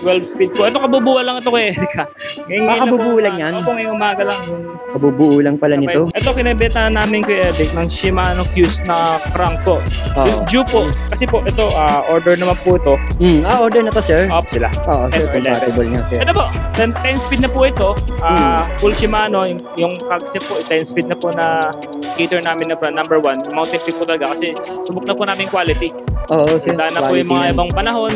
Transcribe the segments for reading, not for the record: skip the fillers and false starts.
12 speed po. Ito kabubuan lang ito kay Eric ha. Kabubuo lang yan? Opo, ngayong umaga lang. Kabubuo lang pala nito. Ito kinibenta namin kay Eric ng Shimano Q's na crank po. Due po. Kasi po ito, order naman po ito. Order na to, sir? Off sila. Oo, sir, compatible niya, sir. Ito po, 10 speed na po ito. Full Shimano, yung kasi po, 10 speed na po na cater namin na brand number 1. Mountain Peak po talaga kasi subok na po namin quality. Oo, sir. Tanda na po yung mga ibang panahon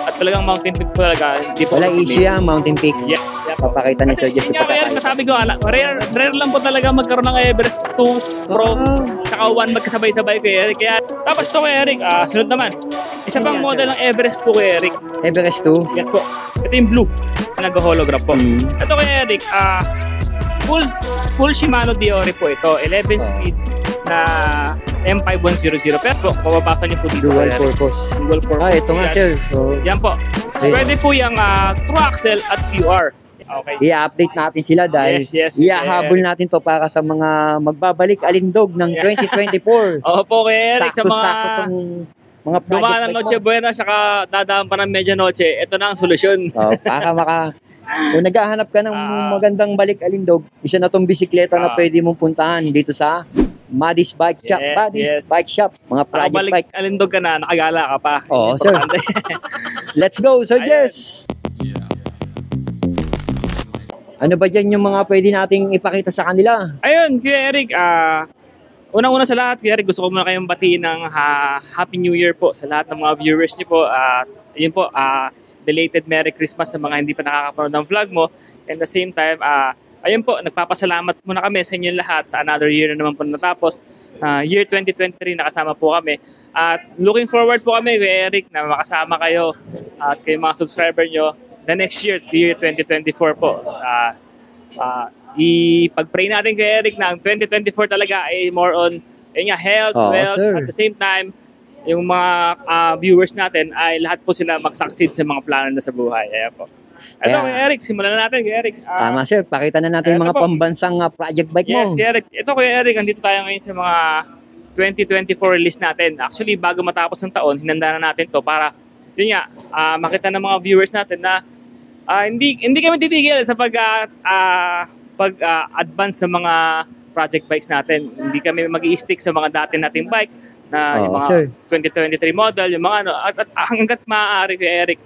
at talagang Mountain Peak po talaga. Wala issue yan, Mountain Peak. Yeah. Papakita ni Sir Jess yung pagkakaiba. Sabi ko, rare lang po talaga magkaroon ng Everest 2 Pro tsaka 1 magkasabay-sabay kay Eric. Kaya, tapos ito kay Eric, sunod naman. Isa pang model ng Everest 2 kay Eric. Everest 2? Yes po. Ito yung blue. Nag-hologram po. Ito kay Eric, full Shimano Diore po ito. 11 speed na M5100. Pero po, mababasa niyo po dito. Dual purpose. Ito nga, sir. Yan po. Pwede po yung true axle at QR. Okay. I-update natin sila dahil iahabol natin to para sa mga magbabalik alindog ng 2024. Opo, kay Eric, sa mga project dumaan ng Noche Buena saka dadaan pa ng Medianoche, ito na ang solusyon. Para kung naghahanap ka ng magandang balik alindog, isa na tong bisikleta na pwede mong puntahan dito sa Maddie's Bike Shop. Bike Shop. Mga project bike. Alindog ka na, nakagala ka pa. Oo, sir. Let's go, Sir Jess! Ano ba dyan yung mga pwede nating ipakita sa kanila? Ayun, Kuya Eric, unang-una sa lahat, Kuya Eric, gusto ko muna kayong batiin ng Happy New Year po sa lahat ng mga viewers niyo po. Ayun po, belated Merry Christmas sa mga hindi pa nakakapanood ng vlog mo. And the same time, ayun po, nagpapasalamat muna kami sa inyong lahat sa another year na naman po natapos. Year 2023, nakasama po kami. At looking forward po kami, Kuya Eric, na makasama kayo at kayo mga subscriber nyo the next year, year 2024 po. Ipag-pray natin kay Eric na ang 2024 talaga ay more on health, wealth, sir. At the same time, yung mga viewers natin ay lahat po sila mag-succeed sa mga plano na sa buhay. Ayan po. Ito, kay Eric, simulan na natin kay Eric. Tama, sir. Pakita na natin yung mga pambansang project bike mo. Yes, kay Eric. Ito, kay Eric, andito tayo ngayon sa mga 2024 release natin. Actually, bago matapos ng taon, hinanda na natin to para, yun nga, makita ng mga viewers natin na hindi kami titigil sa pag-advance ng mga project bikes natin. Hindi kami mag-i-stick sa mga dati nating bike na yung mga 2023 model, yung mga at hangga't maaari kay Eric,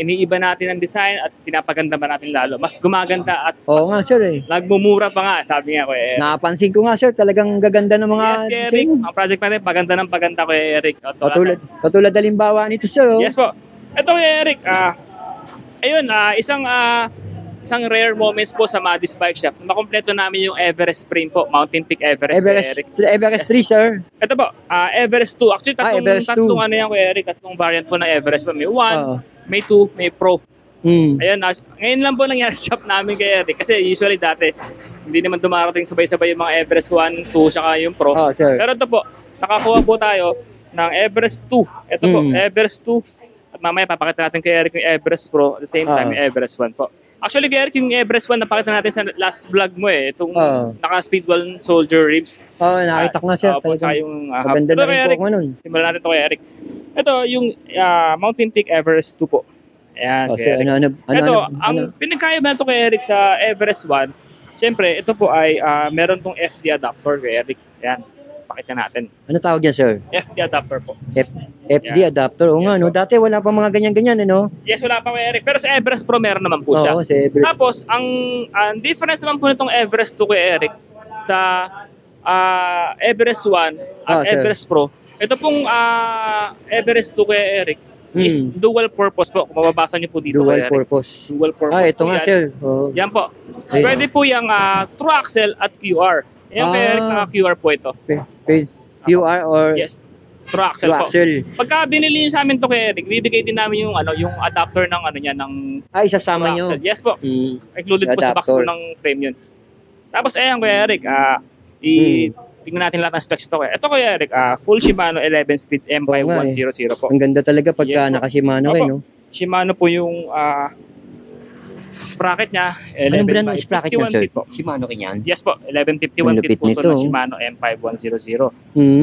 iniiba natin ang design at pinapaganda ba natin lalo. Mas gumaganda at nga, sir, nagmumura pa nga, sabi nga ko Eric. Napansin ko nga, sir, talagang gaganda ng mga Eric, ang project natin, paganda ng paganda ko Eric. Katulad halimbawa nito, sir. Yes po. Ito kay Eric, ayun, isang rare moments po sa Maddie's Bike Shop. Makompleto namin yung Everest frame po, Mountain Peak Everest. Everest 3, sir. Ito po, Everest 2. Actually, tatlong ano yan ko Eric, tatlong variant po ng Everest. May 1, may 2, may Pro. Ayun, ngayon lang po nangyari sa shop namin kay Eric. Kasi usually dati, hindi naman dumarating sabay-sabay yung mga Everest 1, 2, saka yung Pro. Pero ito po, nakakuha po tayo ng Everest 2. Ito po, Everest 2. At mamaya papakita natin kay Eric yung Everest Pro at the same time yung Everest 1 po. Actually kay Eric yung Everest 1 napakita natin sa last vlog mo itong naka-Speedwall soldier ribs. Nakita ko nga siya. Yung maganda na rin po ako nun. Simulan natin ito kay Eric. Ito yung Mountain Peak Everest 2 po. Ayan, kay Eric. Ito, ang pinagkaiba na ito kay Eric sa Everest 1, siyempre ito po ay meron tong FD adapter kay Eric. Ayan. Pakita natin. Ano tawag yan, sir? FD adapter po. FD adapter? O nga, no? Dati wala pa mga ganyan-ganyan, ano? Yes, wala pa kay Eric. Pero sa Everest Pro, meron naman po siya. Oo, sa Everest. Tapos, ang difference naman po nitong Everest 2 kay Eric sa Everest 1 at Everest Pro, ito pong Everest 2 kay Eric is dual purpose po. Kung mababasa niyo po dito kay Eric. Dual purpose. Ito nga, sir. Yan po. Pwede po yung true axle at QR. Yan kay Eric, naka-QR po ito. QR or yes, true axle po. Pagka binili niyo sa amin to kay Eric, bibigay din namin yung adapter ng ng isasama niyo. Yes po. Included po sa box po ng frame yun. Tapos ayan kay Eric, tingnan natin lahat ng specs ito. Ito kay Eric, full Shimano 11-speed M5100 po. Ang ganda talaga pagka naka-Shimano no? Shimano po yung sprocket niya. Anong brand ng sprocket niya, sir? Shimano kinyan? Yes po, 1151 kit po ito ng Shimano M5100.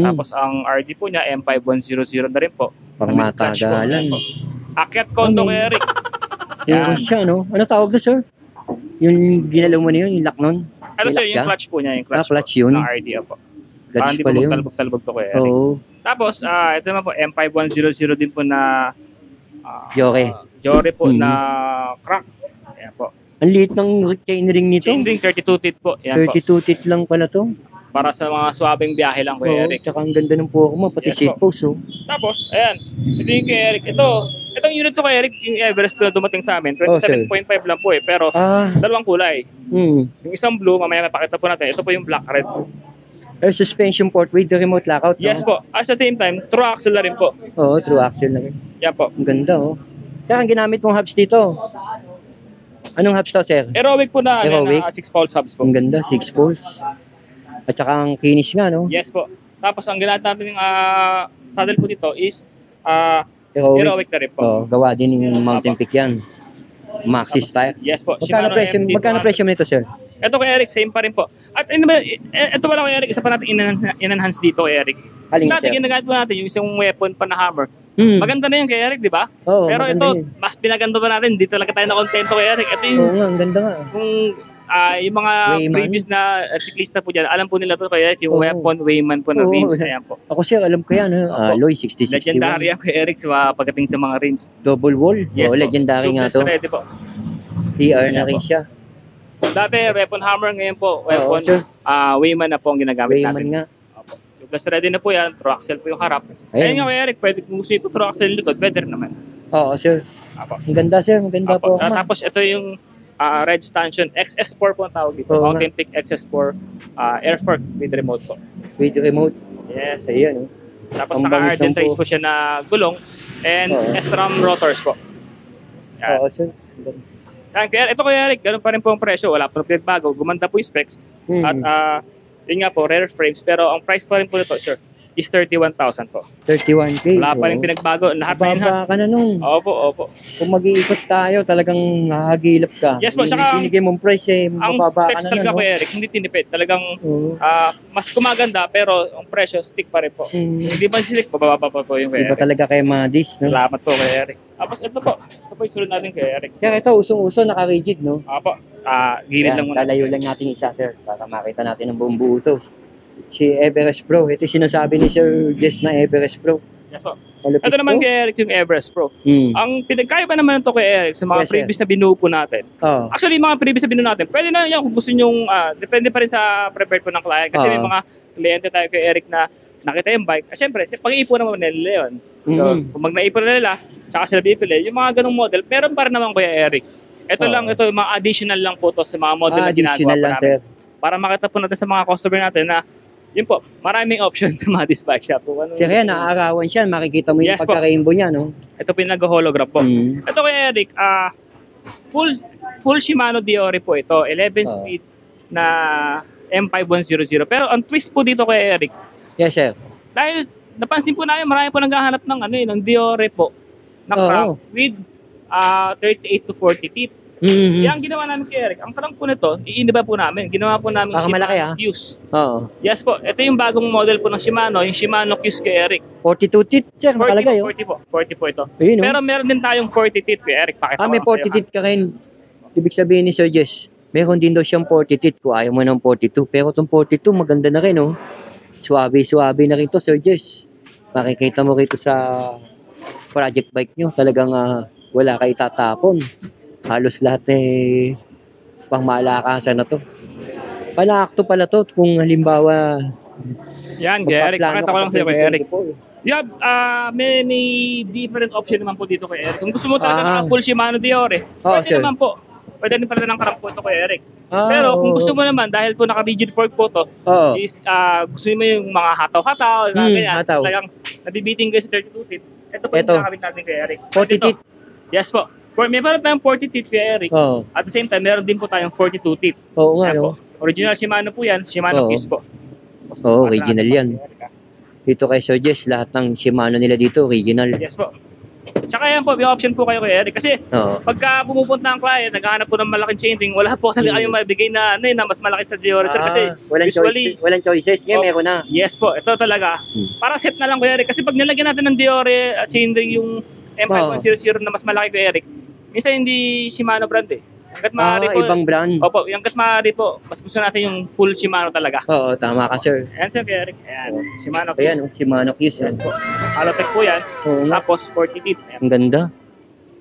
Tapos ang RD po niya, M5100 na rin po. Pang matagalan. Akyat kondo kay Eric. Yung siya, no? Ano tawag doon, sir? Yung ginalaw mo na yun, yung lock nun? Ano sir, yung clutch po niya, yung clutch, clutch yun? ng RDA po. Clutch hindi pala po yun. magtalbog-talbog to Kuya Eric. Oo. Tapos, ito naman po, M5100 din po na Jore po na crank. Ayan po. Ang liit ng chainring nito. Chainring 32 teeth po. Ayan 32 teeth lang pala to. Para sa mga swabing biyahe lang Kuya Eric. Tsaka ang ganda ng puwak mo, pati seat post. Tapos, ayan. Ito yung Kuya Eric. Itong unit to Kuya Eric, yung Everest na dumating sa amin. 27.5 lang po pero dalawang kulay. Yung isang blue, mamaya mapakita po natin. Ito po yung black red. Suspension port with the remote lockout. Yes po. At the same time, true axle na rin po. Oo, true axle na rin. Yan po. Ang ganda Kaya ang ginamit mong hubs dito. Anong hubs to, sir? Aerowick po na 6 pulse hubs po. Ang ganda, 6 pulse. At saka ang kinis nga, no? Yes po. Tapos ang ginamit natin yung saddle po dito is Aerowick na rin po. Gawa din yung Mountain Peak yan. Maxxis tire. Yes po. Magkano presyo nito, sir? Ito kay Eric, same pa rin po. At ito pala kay Eric, isa pa natin in-enhance dito kay Eric. Dati ginagamit po natin yung isang weapon pa na hammer. Maganda na yun kay Eric, di ba? Pero ito, mas pinaganda pa natin. Di talaga tayo na-contento kay Eric. Ito yung, ang ganda nga. Yung mga previous na siklista po dyan, alam po nila to kay Eric, yung weapon, Wayman po na rims. Ayan po. Ako sir, alam ko yan. Alloy 6061. Legendary yan kay Eric pagdating sa mga rims. Double wall. Yes, legendary nga to. Ready po. TR na rin siya. Dati, weapon hammer, ngayon po, weapon, Wayman na po ang ginagamit natin. Wayman nga. Plus ready na po yan, true axle po yung harap. Ayun nga, Eric, pwede kung gusto ito, true axle likod, better naman. Oo, sir. Ang ganda, sir. Maganda po. Tapos ito yung red stanchion, XS4 po ang tawag dito. Mountain Peak XS4, air fork with remote po. With remote? Yes. Ayan. Tapos naka-Argent race po siya na gulong and SRAM rotors po. Oo, sir. Kaya ito kaya Eric, ganun pa rin po ang presyo. Wala pa rin bago. Gumanda po yung specs. At yun nga po, rare frames. Pero ang price pa rin po nito, sir, is 31,000 po. 31K? Wala pa rin pinagbago. Lahat na yun. Baba ka na nung. Opo. Kung mag-iikot tayo, talagang nakagilap ka. Yes po, saka binigay mong price ang specs talaga po, Eric, hindi tinipid. Talagang mas gumaganda, pero ang presyo, stick pa rin po. Hindi ba stick, bababa pa po yung kay Eric. Iba talaga kay Madis. No? Salamat po kay Eric. Tapos ito po yung sunod natin kay Eric. Kaya ito, usong-uso, naka-rigid, no? Opo. Gilid lang muna. Lalayo lang natin isa, sir, para makita natin ang buong buo ito. Si Everest Pro. Ito sinasabi ni Sir Jess na Everest Pro. Yes po. Ito naman kay Eric yung Everest Pro. Ang pinagkaiba naman ito kay Eric sa mga previous na binuo po natin. Actually, mga previous na binuo natin, pwede na yan kung gusto nyong, depende pa rin sa prepared po ng client. Kasi may mga kliyente tayo kay Eric na nakita yung bike. Siyempre, pag-iipon naman nila yun. So, kung mag-naipon na nila, saka sila bibili, yung mga ganong model, meron pa rin naman kay Eric. Ito lang, ito yung mga additional lang po to sa mga model na ginagawa po natin. Para makita po natin sa mga customer natin na yun po, maraming options sa mga dispatch shop. Kaya naaarawan siya, makikita mo yung pagka-rainbow niya, no? Ito pinag-hologram po. Ito kay Eric, full Shimano Diore po ito, 11 speed na M5100. Pero ang twist po dito kay Eric. Yes, sir. Dahil napansin po namin, marami po naghahanap ng Diore po na crank with 38 to 40 teeth. Yan ginawa namin kay Eric. Ang crank po nito, iiniba po namin. Ginawa po namin Shimano Q's. Yes po. Ito yung bagong model po ng Shimano, yung Shimano Q's kay Eric. 42 teeth, sir, nakalagay. 40 po ito. Pero meron din tayong 40 teeth kay Eric. Pakita may 40 teeth ka rin. Ibig sabihin ni Sir Jess, meron din daw siyang 40 teeth kung ayaw mo ng 42. Pero itong 42, maganda na rin, oh. Suwabe na rin to, Sir Jess. Makikita mo rito sa project bike nyo, talagang wala ka itatapon. Halos lahat pang malakasan na to. Panakto pala to kung halimbawa yan, Eric, pakita ko lang sa'yo kay Eric. You have many different option naman po dito kay Eric. Kung gusto mo talaga ng full Shimano Diore, pwede naman po. Pwede din pala ng crank po ito kay Eric. Pero kung gusto mo naman, dahil po naka-rigid fork po to, is gusto mo yung mga hataw-hataw, ganyan, talagang nabibiting kayo sa 32 teeth. Ito po yung nakakabit natin kay Eric. 40 teeth? Yes po. May meron tayong 40 teeth kay Eric. At the same time, meron din po tayong 42 teeth. Oo nga, no? Original Shimano po yan, Shimano Q's po. Original yan. Dito kay Sir Jess, lahat ng Shimano nila dito, original. Yes po. Tsaka yan po, may option po kayo kay Eric. Kasi pagka pumupunta ang client, naghahanap po ng malaking chainring, wala po talaga kayong mabigay na, na mas malaki sa Diore. Kasi walang choices. Ngayon meron na. Yes po, ito talaga. Para set na lang kay Eric. Kasi pag nilagyan natin ng Diore chainring yung M5100 na mas malaki kay Eric, Minsan hindi Shimano brand eh. Hanggat maaari po. Ibang brand. Opo, hanggat maaari po, mas gusto natin yung full Shimano talaga. Oo, tama ka, sir. Ayan, sir, Kuya Eric. Ayan, Shimano Ayan, Shimano Q's. Yes po. Alotech po yan. Oo nga. Tapos 40 teeth. Ang ganda.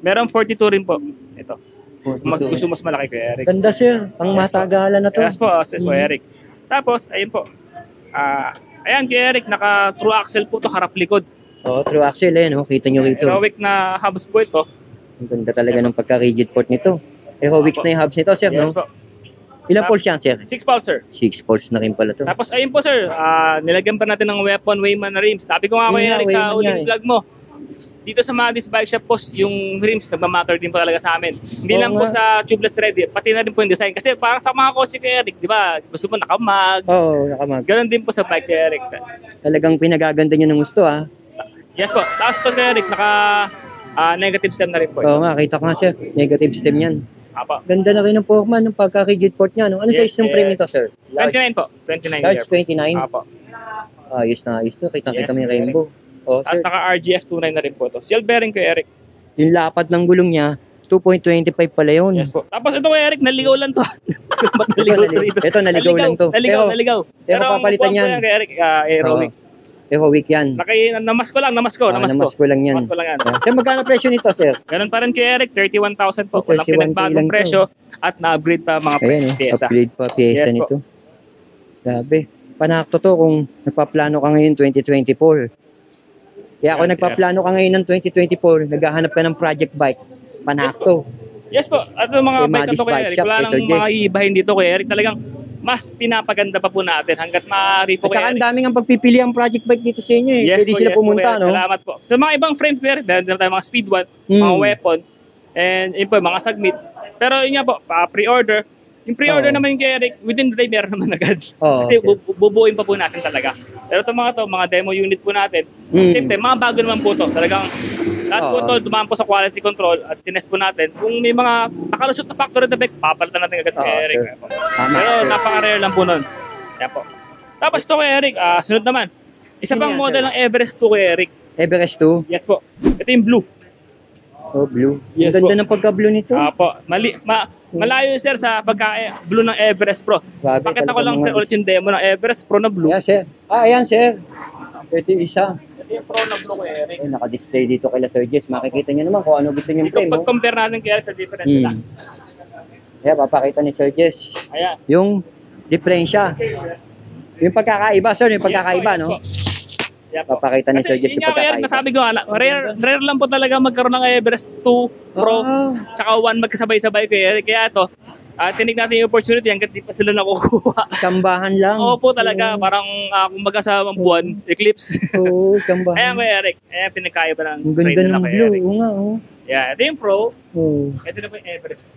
Meron 42 rin po. Ito. 42. Kung gusto mas malaki, Kuya Eric. Ganda, sir. Pang matagalan na to. Yes po, Eric. Tapos, ayun po. Ayan, Kuya Eric, naka true axle po to, harap likod. Oo, true axle. Ayan, kita nyo rito. Heroic na hubs po ito. Ang ganda talaga ng pagka-rigid port nito. Heroics na yung hubs nito, sir, Yes no? po. Ilang poles yan, sir? 6 pulse, sir. 6 poles na rin pala to. Tapos, ayun po, sir. Nilagyan pa natin ng weapon Wayman na rims. Sabi ko nga, Kuya Eric, sa uling vlog mo, dito sa Madis Bike Shop po, yung rims nagmamatter din po talaga sa amin. Hindi lang po sa tubeless ready, pati na rin po yung design. Kasi parang sa mga kotse kay Eric, di ba? Gusto mo nakamags. Oo, nakamag. Ganon din po sa bike kay Eric. Talagang pinagaganda nyo ng gusto, ha? Yes po. Tapos po kay Eric, naka negative stem na rin po. Oo nga, kita ko nga, sir. Negative stem yan. Apa. Ganda na rin ng forma ng pagka-rigid port niya, no? Ano size ng frame nito, sir? 29 po. 29 Large 29? Apa. Ayos na ayos to. Kita-kita mo yung rainbow. Oh, tapos sir. naka-RGF 29 na rin po to. Seal bearing kay Eric. Yung lapad ng gulong niya, 2.25 pala yun. Yes po. Tapos ito kay Eric, naligaw lang to. Ito, naligaw lang to. Naligaw. Pero papalitan yan. Pero kay Eric, aerobic. Heroic yan. Namasko lang. Namasko lang yan. Namasko lang yan. Sir, magkano presyo nito, sir? Ganun pa rin kay Eric, 31,000 po. Walang 31K pinagbagong lang to. presyo at na-upgrade pa mga Ayan, pyesa. upgrade pa pyesa Yes, nito. Grabe. Panakto to kung nagpaplano ka ngayon 2024. Kaya kung nagpaplano ka ngayon ng 2024, naghahanap ka ng project bike, panakto. Yes po. At yung mga bike na to kay Eric, wala nang mga iibahin dito kay Eric. Talagang mas pinapaganda pa po natin hanggat maaari po At saka kay ang Eric. daming ang pagpipili ang project bike dito sa inyo eh. Yes Pwede po, sila yes pumunta, po, no? Salamat po. Sa mga ibang frame po, Eric, meron tayo mga speed one, mga weapon, and yun po, mga submit. Pero yun nga po, pre-order. Yung pre-order naman yung kay Eric, within the day meron naman agad. Kasi bubuuin pa po natin talaga. Pero itong mga demo unit po natin, same time, mga bago naman po ito. Talagang lahat po ito, dumaan po sa quality control at tinest po natin. Kung may mga nakalusot na factory defect, papalitan natin agad kay Eric. Pero napaka-rare lang po nun. Yan po. Tapos ito kay Eric, sunod naman. Isa pang model ng Everest 2 kay Eric. Everest 2? Yes po. Ito yung blue. Oh, blue. Yes, ang ganda ng pagka-blue nito. Po. Malayo sir sa pagka-blue ng Everest Pro. Pakita ko lang sir ulit yung demo ng Everest Pro na blue. Ayan, sir. Ayan, sir. Ito yung isa. Ito yung Pro na blue kay Eric. Naka-display dito kay Sir Jess. Makikita nyo naman kung ano gusto nyo frame. Pag-compare natin kay Eric sa difference nila. Ayan, papakita ni Sir Jess. Ayan. Yung diferensya. Yung pagkakaiba, sir. Yung pagkakaiba, no? Papakita ni Sir Jess yung pagkakaiba. Nasabi ko, rare lang po talaga magkaroon ng Everest 2 Pro tsaka 1 magkasabay-sabay kay Eric. Kaya ito, tinig natin yung opportunity hanggat di pa sila nakukuha. Kambahan lang. Opo talaga, parang kumbaga sa buwan, eclipse. Oo, kambahan. Ayan kay Eric, ayan pinagkaiba ng ang ganda ng blue, oo nga. Yeah, ito yung Pro. Ito na po yung Everest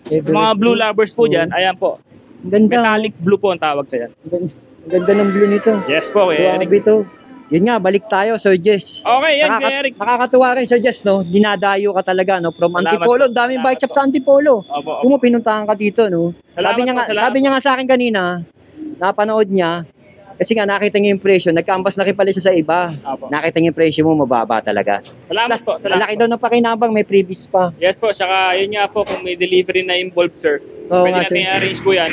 2. Sa mga blue lovers po dyan, ayan po. Ganda. Metallic blue po ang tawag sa yan. Ang ganda ng blue nito. Yes po, Eric. Grabe to. Yun nga, balik tayo, Sir Jess. Okay, yan kay Eric. Nakakatuwa rin, Sir Jess, no? Dinadayo ka talaga, no? From Antipolo, daming bike shop sa Antipolo. Kung mo pinuntahan ka dito, no? Sabi niya nga sa akin kanina, napanood niya, kasi nga nakita niya yung presyo, nagkambas na rin pala siya sa iba. Nakita niya yung presyo mo, mababa talaga. Salamat po. Malaki daw ng pakinabang, may previous pa. Yes po, saka yun nga po, kung may delivery na involved, sir, pwede natin i-arrange po yan.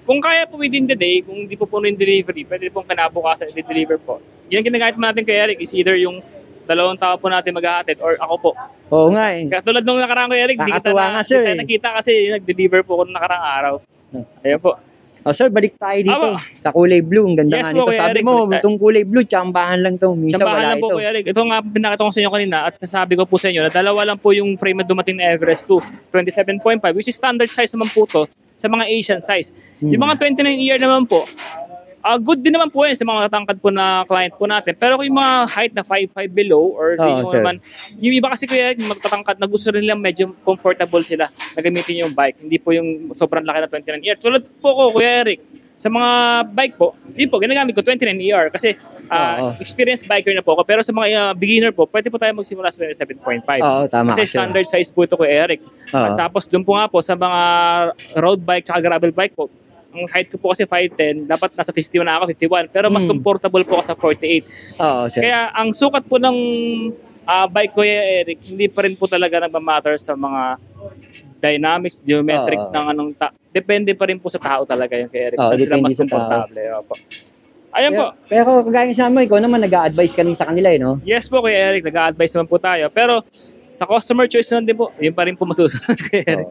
Kung kaya po within the day, kung hindi po puno yung delivery, pwede pong kinabukasan i-deliver po. Yan ang ginagamit mo natin kay Eric is either yung 2 tao po natin maghahatid or ako po. Oo nga eh. Katulad nung nakarang kay Eric, hindi kita nakita kasi nag-deliver po ko nung nakarang araw. Ayan po. Sir, balik tayo dito. Sa kulay blue, ang ganda nga nito. Sabi mo, itong kulay blue, tsambahan lang to. Minsan tsambahan wala lang po, ito. Kuya Eric. Ito nga pinakita ko sa inyo kanina at nasabi ko po sa inyo na dalawa lang po yung frame na dumating na Everest 2. 27.5, which is standard size naman po to sa mga Asian size. Yung mga 29ER naman po, good din naman po yan sa mga tangkad po na client po natin. Pero kung yung mga height na 5'5 below or naman, yung iba kasi kuya, yung magtatangkad na gusto rin nila medyo comfortable sila na gamitin yung bike. Hindi po yung sobrang laki na 29ER. Tulad po ko, Kuya Eric, sa mga bike po, yun po, ginagamit ko 29ER kasi experienced biker na po ako. Pero sa mga beginner po, pwede po tayo magsimula sa 27.5. Tama. Kasi standard size po ito, Kuya Eric. At tapos doon po nga po sa mga road bike at gravel bike po, ang height ko po kasi 5'10", dapat nasa 51 na ako, 51. Pero mas comfortable po ako sa 48. Kaya ang sukat po ng Bike ko Eric, hindi pa rin po talaga nagmamatter sa mga dynamics, geometric ng anong depende pa rin po sa tao talaga yung kay Eric. Saan sila mas komportable. Opo. Ayan po. Pero kagaya sa mo, ikaw naman nag-a-advise ka rin sa kanila no? Yes po kay Eric, nag-a-advise naman po tayo. Pero sa customer choice naman din po, yun pa rin po masusunod kay Eric.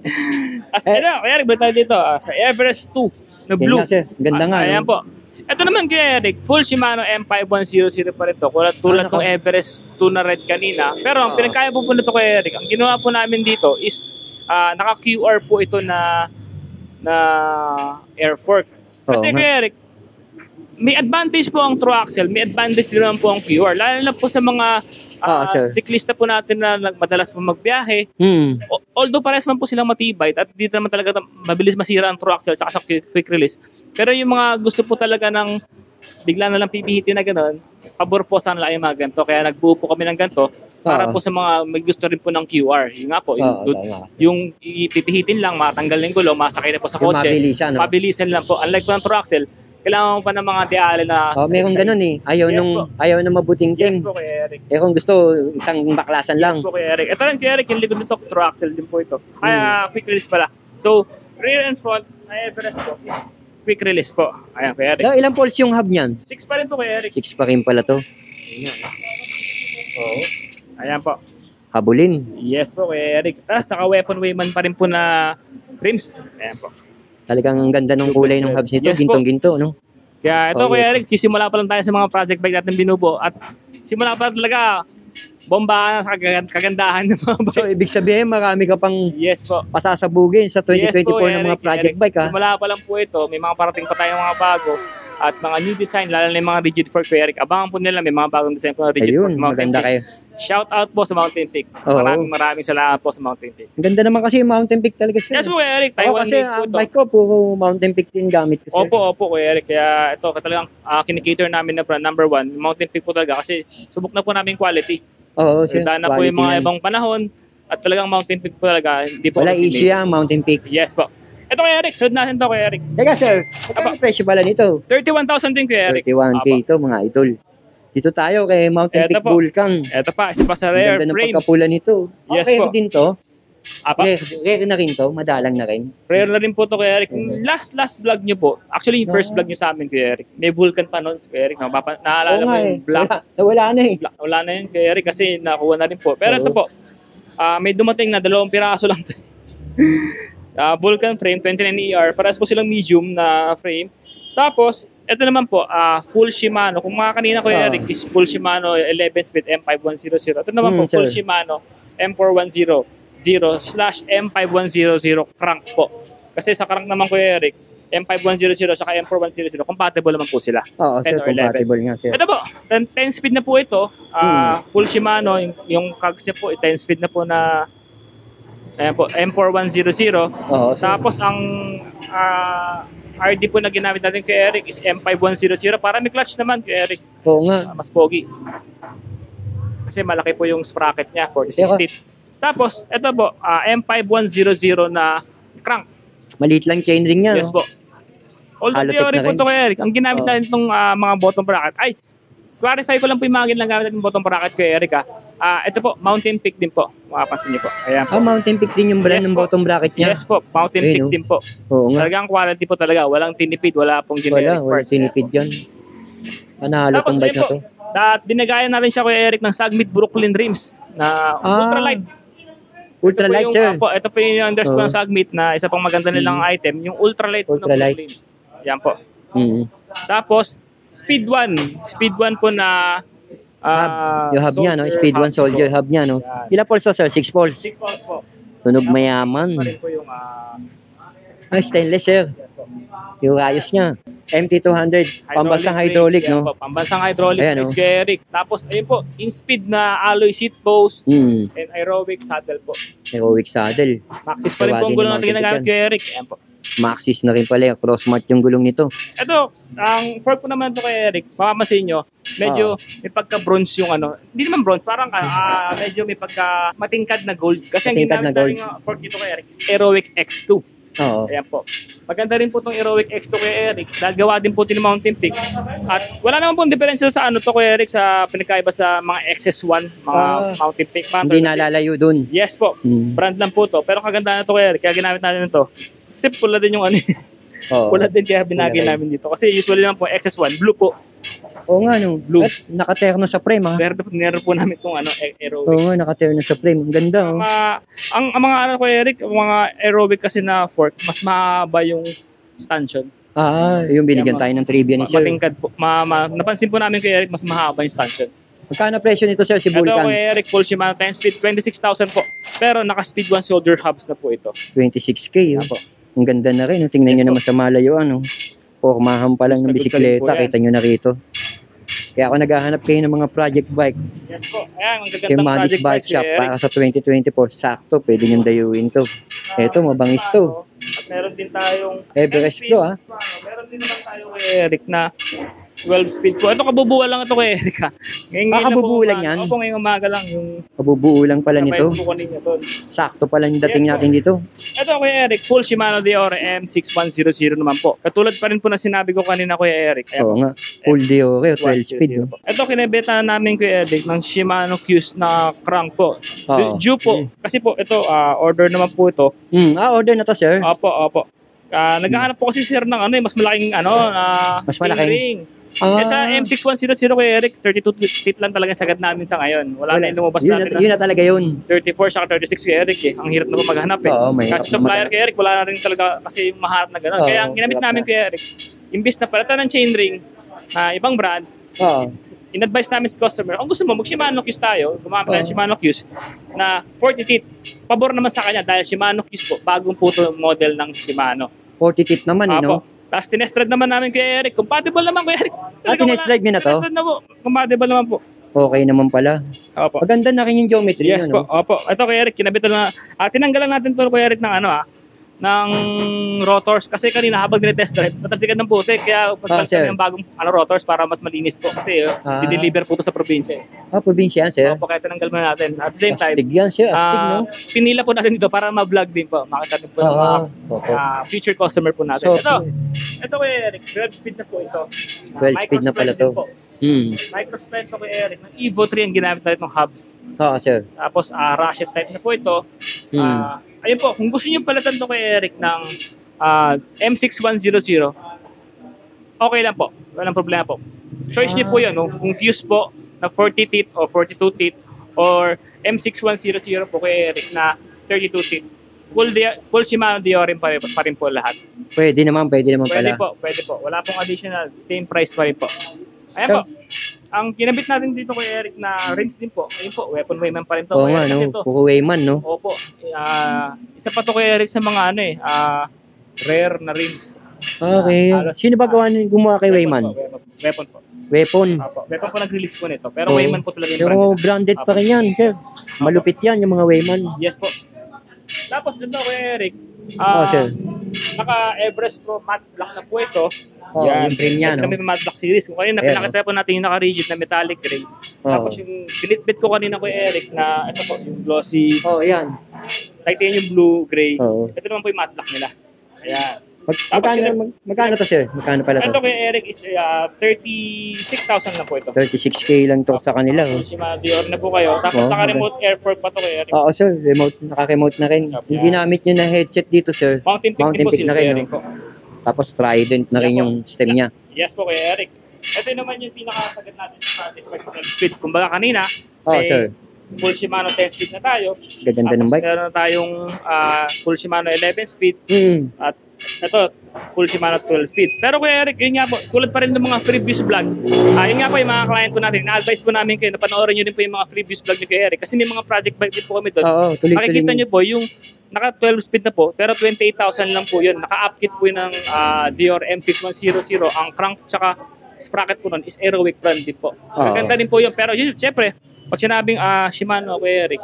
Kay Eric, balik tayo dito. Sa Everest 2 na blue. Ganda nga. Ayan po. Ito naman kay Eric, full Shimano M5100 pa rin to. Tulad ng Everest 2 na red kanina. Pero ang pinagkaya po nito kay Eric, ang ginawa po namin dito is naka-QR po ito na air fork. Kasi kay Eric, may advantage po ang true axle, may advantage din naman po ang QR. Lalo na po sa mga siklista po natin na madalas po magbiyahe. Although pares man po silang matibay at dito naman talaga mabilis masira ang true axle sa quick release. Pero yung mga gusto po talaga ng bigla na lang pipihitin na gano'n, pabor po sana lang yung mga ganito. Kaya nagbuo po kami ng ganito para po sa mga may gusto rin po ng QR. Yung nga po, yung ipipihitin lang, matanggal yung gulo, masakay na po sa kotse. Mabilisan lang po. Unlike po ng true axle, kailangan pa ng mga diale na meron ganun eh. Ayaw na mabuting ting. Yes po kay Eric. Kung gusto, isang baklasan lang. Yes po kay Eric. Ito lang kay Eric, yung likod nito, true axle din po ito. Quick release pala. So, rear and front, Everest po, quick release po. Ayan kay Eric. So, ilang pulse yung hub niyan? 6 pa rin po kay Eric. 6 pa rin pala to. Ayan po. Habulin. Yes po kay Eric. Tapos, naka-weapon wayman pa rin po na rims. Ayan po. Talagang ang ganda ng kulay ng hubs nito, gintong-ginto, no? Kaya ito, Kuya Eric, sisimula pa lang tayo sa mga project bike natin binubo at simula pa talaga bomba sa kagandahan ng mga bike. So, ibig sabihin, marami ka pang pasasabugin sa 2024 ng mga project bike, ha? Simula pa lang po ito, may mga parating pa tayong mga bago at mga new design, lalo na yung mga rigid fork, Kuya Eric. Abangan po nila, may mga bagong design po na rigid fork. Maganda kayo. Shout out po sa Mountain Peak. Maraming salamat po sa Mountain Peak. Ang ganda naman kasi yung Mountain Peak talaga siya. Yes po, Kuya Eric. Taiwan kasi bike ko, puro Mountain Peak din gamit ko. Opo, Kuya Eric. Kaya ito, talagang kinikater namin na brand number 1, Mountain Peak po talaga kasi subok na po namin quality. Dahil na po yung mga ibang panahon at talagang Mountain Peak po talaga. Hindi po wala easy ang Mountain Peak. Yes po. Ito Kuya Eric, sunod natin ito Kuya Eric. Teka sir, ang presyo pala nito? 31,000 din Kuya Eric. 31K ito mga idol. Dito tayo kay Mountain Peak Vulcan. Ito pa, isa pa sa rare frames. Ganda ng pagkapula nito. Yes po. Din to. Apa? Rare na rin to, madalang na rin. Rare na rin po to Kuya Eric. Last vlog nyo po, actually yung first vlog nyo sa amin Kuya Eric, may Vulcan pa noon Kuya Eric. Naalala mo yung black? Wala na eh. Wala na yun Kuya Eric kasi nakuha na rin po. Pero ito po, may dumating na 2 piraso lang to. Vulcan frame, 29ER, parehas po silang medium na frame. Tapos, ito naman po, full Shimano. Kung mga kanina Kuya Eric is full Shimano 11-speed M5100. Ito naman po, full Shimano M4100/M5100 crank po. Kasi sa crank naman Kuya Eric, M5100 saka M4100, compatible naman po sila. Oo, sir, compatible nga sir. Ito po, 10 speed na po ito. Full Shimano, yung cogs niya po, 10 speed na po na ayan po, M4100. Tapos ang RD po na ginamit natin kay Eric is M5100 para may clutch naman kay Eric. Oo nga. Mas pogi. Kasi malaki po yung sprocket niya, 4060. Tapos, ito po, M5100 na crank. Maliit lang chain ring niya. Yes po. Although theory po ito kay Eric, ang ginamit natin itong mga bottom bracket. Clarify ko lang po yung mga ginamit natin bottom bracket kay Eric. Ito po, Mountain Peak din po. Makapansin niyo po. Ayan po. Mountain Peak din yung brand ng bottom bracket niya? Yes po, Mountain Peak din po. Oo nga. Talagang quality po talaga. Walang tinipid, wala pong generic parts. Walang tinipid yan. Panalo tong bike na to. Dinagayan na rin siya kay Eric ng Sagmit Brooklyn rims na ultralight. Ultralight, sir. Ito po yung underscore ng Sagmit na isa pang maganda nilang item, yung ultralight na Brooklyn. Yan po. Tapos, Speed 1 po na yung hub niya, no? Speed 1 Soldier hub niya, no? Ilang pulse sir? 6 pulse? 6 pulse po. Tunog mayaman. Po yung, stainless, sir. Yung rayos niya. MT200, pambansang hydraulic, no? Pambansang hydraulic, Eric. Tapos, ayun po, in-speed na alloy seat post and aerobic saddle po. Aerobic saddle. Maxis pa rin po ang gulong natin ginagamit kay Eric. Ayan po. Maxis na rin pala, cross-mart yung gulong nito. Ito, ang fork ko naman ito kay Eric, makamasin nyo, medyo may pagka-bronze yung ano. Hindi naman bronze, parang medyo may pagka-matingkad na gold. Kasi ang ginamit natin yung fork dito kay Eric is Aerowick X2. Oo. Ayan po. Maganda rin po itong Heroic X2 Kuya Eric. Gagawa din po ito ng Mountain Peak. At wala naman pong diferensya sa ano to Kuya Eric, sa pinagkaiba sa mga XS1, mga Mountain Peak. Hindi nalalayo dun. Yes po. Brand lang po to. Pero kaganda na to Kuya Eric. Kaya ginamit natin ito. Kasi pula din yung ano. Pula din kaya binagay namin dito. Kasi usually lang po XS1, blue po. Oo nga, no. Blue. At nakaterno sa frame, ha? Meron po namin itong ano, Heroic. Oo nga, nakaterno sa frame. Ang ganda, oh. Ang mga ano ko Eric, ang mga Heroic kasi na fork, mas mahaba yung stanchion. Yung binigyan tayo ng trivia ni Sir. Matingkad po. Napansin po namin kay Eric, mas mahaba yung stanchion. Magkano presyo nito, Sir, si Vulcan? Ito kay Eric, full Shimano 10 speed, 26,000 po. Pero naka-speed 1 shoulder hubs na po ito. 26K, oh. Apo. Ang ganda na rin. Tingnan nyo naman sa malayuan, oh. Pormahan pa lang ng bisikleta. Kita nyo na rito. Kaya ako naghahanap kayo ng mga project bike. Yes po. Ayan, ang gagandang Yung Manny's project Bike Shop Eric. para sa 2024. Sakto, pwede nyo dayuin to. Ito, mabangis to. At meron din tayong Everest 10 speed. Pro, ha? Meron din naman tayo kay Eric na 12 speed po. Ito kabubuo lang ito kay Eric, ha. Kabubuo lang yan? Opo, ngayong umaga lang yung Kabubuo lang pala nito. po kanina doon. Sakto pala yung dating Yes, natin dito. Ito kay Eric, full Shimano Deore M6100 naman po. Katulad pa rin po na sinabi ko kanina kay Eric. Ayan Oo po. nga. Full Deore, 12 speed. po. Ito kinebeta namin kay Eric ng Shimano Qs na crank po. Oo. Due po. Kasi po ito, order naman po ito. Order na to, Sir. Opo. Naghahanap po kasi sir ng ano, mas malaking ano, Mas malaking? ring. Sa M6100 kay Eric, 32 feet lang talaga sagad namin sa ngayon. Wala na yung lumabas natin. Yun na talaga yun. 34 saka 36 kay Eric eh. Ang hirap na po maghanap eh. Oo, may Kasi supplier kay Eric, wala na rin talaga kasi maharap na gano'n. Oo, Kaya ang ginamit namin kay Eric, imbis na palitan ng chain ring, ibang brand, in-advise namin sa customer, kung gusto mo, mag-Shimano Qs tayo, gumamit tayo ng Shimano Qs na 40 teeth. Pabor naman sa kanya dahil Shimano Qs po, bagong po ito model ng Shimano. 40 teeth naman, no? Tapos tinest-ride naman namin kay Eric. Compatible naman kay Eric. Tinest-ride nyo na to? Tinest-ride na po. Compatible naman po. Okay naman pala. Opo. Maganda na rin yung geometry. Yes po. Opo. Ito kay Eric, kinabitan na. Tinanggalan natin ito kay Eric ng ng rotors. Kasi kanina habang dinetest drive, natalsikan ng putik. Kaya pagpalitan ng bagong rotors para mas malinis po. Kasi di-deliver po ito sa probinsya. Probinsya yan, Sir? Opo, kaya tinanggal mo natin. At the same time, astig yan, Sir. Astig, no? Pinila po natin ito para ma-vlog din po. Makita din po ng mga future customer po natin. Ito kay Eric, 12 speed na po ito. 12 speed na pala to. Microspline to kay Eric. Ng Evo 3 ang ginamit natin ng hubs. Sir. Tapos ratchet type na po ito. Ayun po, kung gusto niyo palitan to kay Eric ng M6100, okay lang po. Walang problema po. Choice niyo po yun. No? Kung Qs po na 40 teeth o 42 teeth or M6100 po kay Eric na 32 teeth. Full Shimano Deore pa rin po lahat. Pwede naman pala. Pwede po. Wala pong additional. Same price pa rin po. Ayan po. Ang kinabit natin dito kay Eric na rims din po. Ayun po, weapon weighman pa rin to. Oo nga, no? Puro weighman, no? Opo. Isa pa to kay Eric sa mga rare na rims. Okay. Sino ba gumawa kay weighman? Weapon po. Weapon? Opo. Weapon po nag-release po nito. Pero weighman po talaga yung brand. Pero branded pa rin yan, Sir. Malupit yan, yung mga weighman. Yes po. Tapos dito kay Eric, Sir. naka-Everest Pro matte black na po ito. Yan, yung frame niya, no? May matte black series. Kung kanina, pinakita po natin yung naka-rigid na metallic gray. Tapos yung binitbit ko kanina kay Eric na ito po, yung glossy. Yan. Titanium yung blue gray. Ito naman po yung matte black nila. Ayan. Magkano to, Sir? Magkano pala to? Ito kay Eric is 36,000 na po ito. 36K lang to sa kanila. Shimano Deore na po kayo. Tapos naka-remote air fork pa to kay Eric. Oo, Sir. Naka-remote na rin. Yung ginamit nyo na headset dito, Sir. Mountain Peak na rin. Tapos Trident na rin yung stem niya. Yes po kay Eric. Ito naman yung pinakasagad natin sa project speed. Kumbaga kanina, Sir. Full Shimano 10 speed na tayo. Gaganda ng bike. Tapos meron na tayong full Shimano 11 speed. At ito, full Shimano 12 speed. Pero kuya Eric, yun nga po, tulad pa rin ng mga previous vlog. Yun nga po yung mga client po natin. Na-advise po namin kayo na panoorin nyo din po yung mga previous vlog ni kuya Eric. Kasi may mga project bike din po kami doon. Makikita nyo po yung naka 12 speed na po, pero 28,000 lang po yun. Naka-upkit po yun ng Deore M6100. Ang crank tsaka sprocket po nun is Heroic brand din po. Maganda din po yun. Pero yun, syempre, pag sinabing Shimano kuya Eric,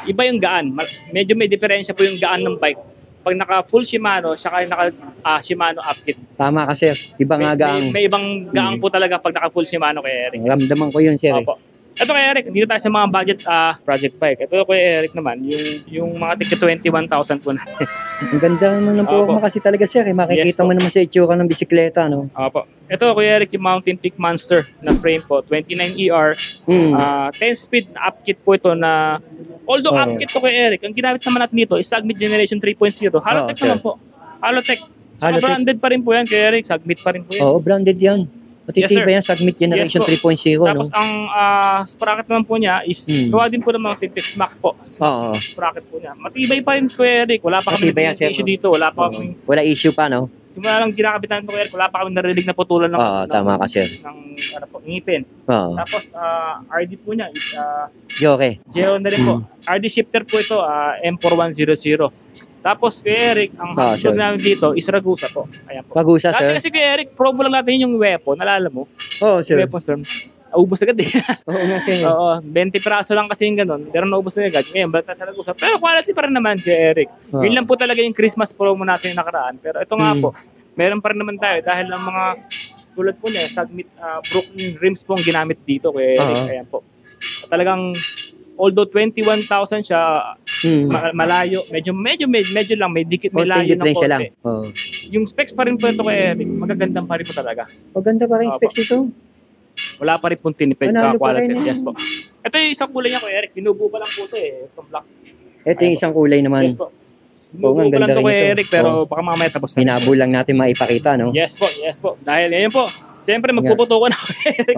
iba yung gaan. Medyo may diferensya po yung gaan ng bike. Pag naka full Shimano, saka naka Shimano upkit. Tama kasi, ibang gaang. May ibang gaang po talaga pag naka full Shimano kay Eric. Ramdaman ko yun, Sir. Opo. Ito kay Eric, dito tayo sa mga budget project bike. Ito kay Eric naman, yung mga tigka 21,000 po natin. Ang ganda naman ng forma kasi talaga sir. Makikita mo naman sa itsura ng bisikleta, no? Opo. Ito kay Eric, yung Mountain Peak Monster na frame po, 29ER. 10-speed na upkit po ito na, although upkit to kay Eric, ang ginamit naman natin dito is Sagmit Generation 3.0. Halotech naman po. Halotech. Branded pa rin po yan kay Eric, Sagmit pa rin po yan. Oo, branded yan. Matitibay yan, Sagmit Generation 3.0. Tapos ang sprocket naman po niya is gawa din po ng mga Tintex Mac po. Sprocket po niya. Matibay pa rin po, Eric. Wala pa kami issue dito. Wala pa kami. Wala issue pa, no? Simula lang ginakapitan po, Eric. Wala pa kami narinig na putulan ng tama ka, sir. ngipin. Tapos RD po niya is Geo na rin po. RD shifter po ito, M4100. Tapos kay Eric, ang hotdog namin dito is Ragusa po. Ayan po. Ragusa, sir? Dati kasi kay Eric, promo lang natin yung weapon. Nalala mo? Oo, sir. Weapon, sir. Ubus agad eh. Oo, 20 praso lang kasi yung ganun. Pero naubos na agad. Ngayon, balik sa Ragusa. Pero quality pa rin naman kay Eric. Yun lang po talaga yung Christmas promo natin yung nakaraan. Pero ito nga po, meron pa rin naman tayo dahil ang mga tulad po niya, Sagmit Brooklyn rims po ang ginamit dito kay Eric. Ayan po. Talagang although 21,000 siya, malayo, medyo lang, may dikit, may layo ng konti. Yung specs pa rin po ito kay Eric, magagandang pa rin po talaga. Maganda pa rin specs ito. Wala pa rin pong tinipid sa quality. Yes po. Ito yung isang kulay niya kay Eric, binubuo pa lang po ito eh, itong black. Ito yung isang kulay naman. Yes po. Binubuo pa lang ito kay Eric, pero baka mamaya tapos na. Hinabol lang natin maipakita, no? Yes po. Dahil ngayon po, siyempre magpuputukan ako kay Eric.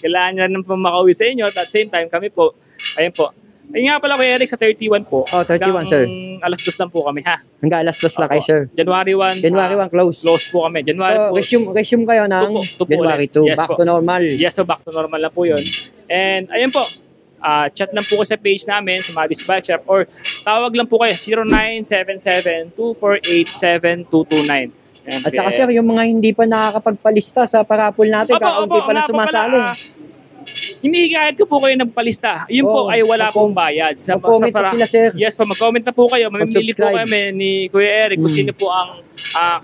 Kailangan niya nang makauwi sa inyo at same time kami po. Ayun po. Ayun nga pala kay Eric sa 31 po. 31 sir. Alas 2 lang po kami ha. Hanggang alas 2 lang kayo sir. January 1. January 1 close. Close po kami. January so, resume kayo ng January 2. Yes, back to normal. Yes, so back to normal lang po yun. And ayun po. Chat lang po kayo sa page namin sa Madis Bike Shop or tawag lang po kayo 0977-248-7229. At saka sir, yung mga hindi pa nakakapagpalista sa parapol natin, kakaunti pa lang sumasali. Hinihikayat ko po kayo ng palista. Yun po ay wala pong bayad. Mag-comment na sila, sir. Yes po, mag-comment na po kayo. Mamimili po kami ni Kuya Eric kung sino po ang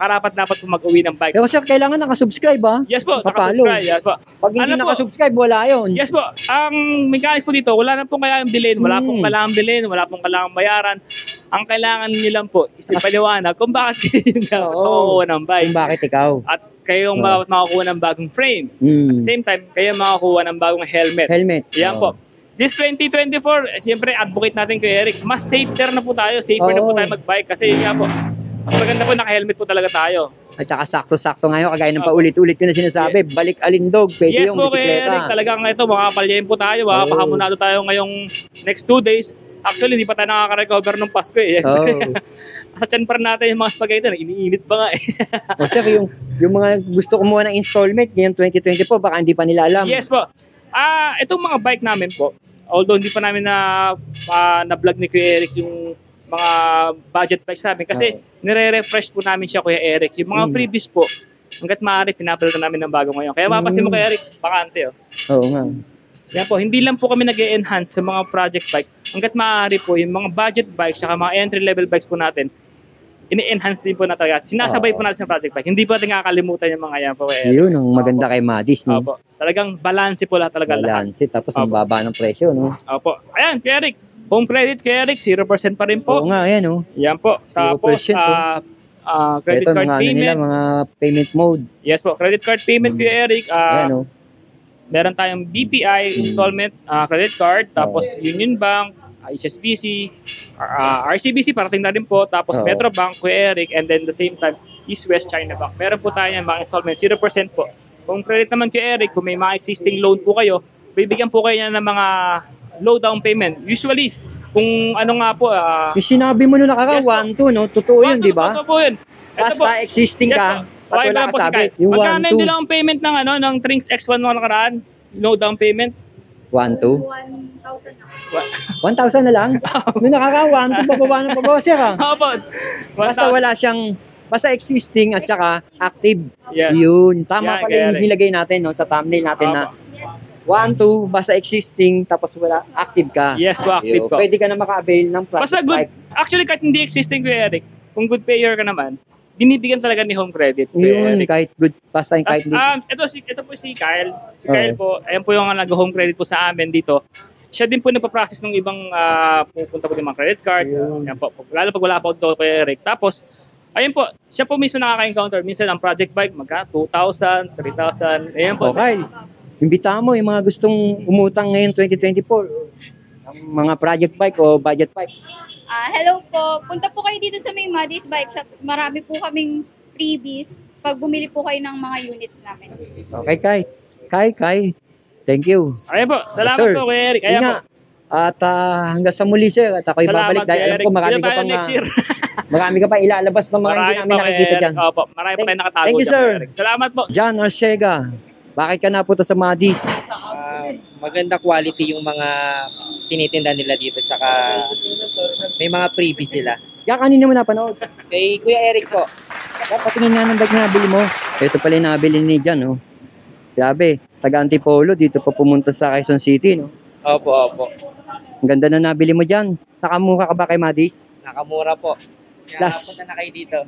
karapat-dapat po mag-uwi ng bike. Pero sir, kailangan nakasubscribe ha? Yes po, nakasubscribe. Yes po. Pag hindi nakasubscribe, wala yun. Yes po. Ang mechanics po dito, wala na pong kailangan bilhin. Wala pong kailangan bilhin. Wala pong kailangan bayaran. Ang kailangan niyo lang po is ipaliwanag kung bakit kayo dapat makukuha ng bike. Kung bakit ikaw. At kayong makakuha ng bagong frame. At the same time, kayo makakuha ng bagong helmet. Yan po. This 2024, siyempre advocate natin kay Eric, mas safer na po tayo. Safer na po tayo mag-bike kasi yun nga po. Mas maganda po, naka-helmet po talaga tayo. At saka sakto-sakto ngayon, kagaya ng paulit-ulit ko na sinasabi, balik alindog, pwede yung bisikleta. Yes po, Eric, talagang ito, makapalyain po tayo. Makapahamunado tayo ngayong next 2 days. Actually, hindi pa tayo nakaka-recover ng Pasko eh. Sa tiyan pa rin natin yung mga spaghetti, iniinit ba nga eh. Sir, yung mga gusto kumuha ng installment ngayong 2024, baka hindi pa nila alam. Yes po. Itong mga bike namin po, although hindi pa namin na-vlog ni Kuya Eric yung mga budget bikes namin kasi nire-refresh po namin siya Kuya Eric. Yung mga previous po, hanggat maaari, pinapalitan namin ng bago ngayon. Kaya mapasin mo Kuya Eric, bakante oh. Oo nga. Yan po, hindi lang po kami nag-e-enhance sa mga project bike. Hanggat maaari po, yung mga budget bikes saka mga entry-level bikes po natin, ini-enhance din po na talaga. Sinasabay po natin sa project bike. Hindi po natin nakakalimutan yung mga yan po. Yun, ang maganda kay Madis, no? Opo. Talagang balance po lahat talaga lahat. Balance, tapos ang baba ng presyo, no? Opo. Ayan, Kuya Eric. Home credit, Kuya Eric, 0% pa rin po. Oo nga, ayan, no? Yan po. Tapos, credit card payment. Mga payment mode. Yes po, credit card payment, Kuya Eric. Ayan, no? Meron tayong BPI installment credit card, tapos Union Bank, HSBC, RCBC parating na rin po, tapos Metrobank, Kuya Eric, and then the same time, East West China Bank. Meron po tayo ng mga installment, 0% po. Kung credit naman Kuya Eric, kung may mga existing loan po kayo, bibigyan po kayo niya ng mga low down payment. Usually, kung ano nga po... yung sinabi mo nung nakaraan, 1-2, no? Totoo yun, di ba? Totoo po yun. Basta existing ka, at wala kasabi. Yung 1-2. Magkano hindi lang ang payment ng Trinx X1 mo nakaraan? No down payment? 1-2? 1,000 na lang? Nung nakaraan, 1-2, bababa ng bababa siya. Basta wala siyang, basta existing at saka active. Yun. Tama pala yung nilagay natin no, sa thumbnail natin na 1-2, basta existing, tapos wala, active ka. Yes po, active po. Pwede ka na maka-avail ng project bike. Actually, kahit hindi existing, Kuya Eric, kung good payer ka naman, binibigyan talaga ni home credit. Yun, kahit good pass time, kahit hindi. Ito po si Kyle. Si Kyle po, ayan po yung nag-home credit po sa amin dito. Siya din po nagpa-process ng ibang pupunta po ng mga credit card. Ayan po, lalo pag wala pa ito kay Eric. Tapos, ayun po, siya po mismo nakaka-encounter. Minsan ang project bike, 2,000, 3,000. Ayan po. Okay. Imbitahan mo yung mga gustong umutang ngayon 2024. Ang mga project bike o budget bike. Hello po. Punta po kayo dito sa may Maddie's Bike Shop. Marami po kaming freebies pag bumili po kayo ng mga units namin. Okay, Kai. Thank you. Ayun po. Salamat po kay Eric. Ayan po. At hanggang sa muli, sir. At ako'y babalik dahil alam ko marami ka pa ilalabas ng mga hindi namin nakikita dyan. Opo, marami pa kayo nakatago. Thank you, sir. Eric. Salamat po. John Arcega, bakit ka napunta sa Maddie's? Maganda quality yung mga tinitinda nila dito, tsaka may mga freebies sila. Kanina mo napanood. Kay Kuya Eric po. Patingin nga ng bag na nabili mo. Ito pala yung nabili ni John, oh. Grabe, taga Antipolo, dito pa pumunta sa Quezon City, no? Opo. Ang ganda na nabili mo dyan. Nakamura ka ba kay Maddie's? Nakamura po. Kaya Plus. punta na kayo dito.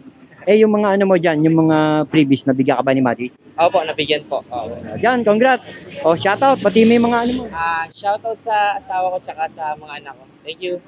Yung mga ano mo dyan, yung mga freebies, nabigyan ka ba ni Maddie's? Opo, nabigyan po. Opo. John, congrats! Shoutout, pati may mga ano mo. Shoutout sa asawa ko tsaka sa mga anak ko. Thank you.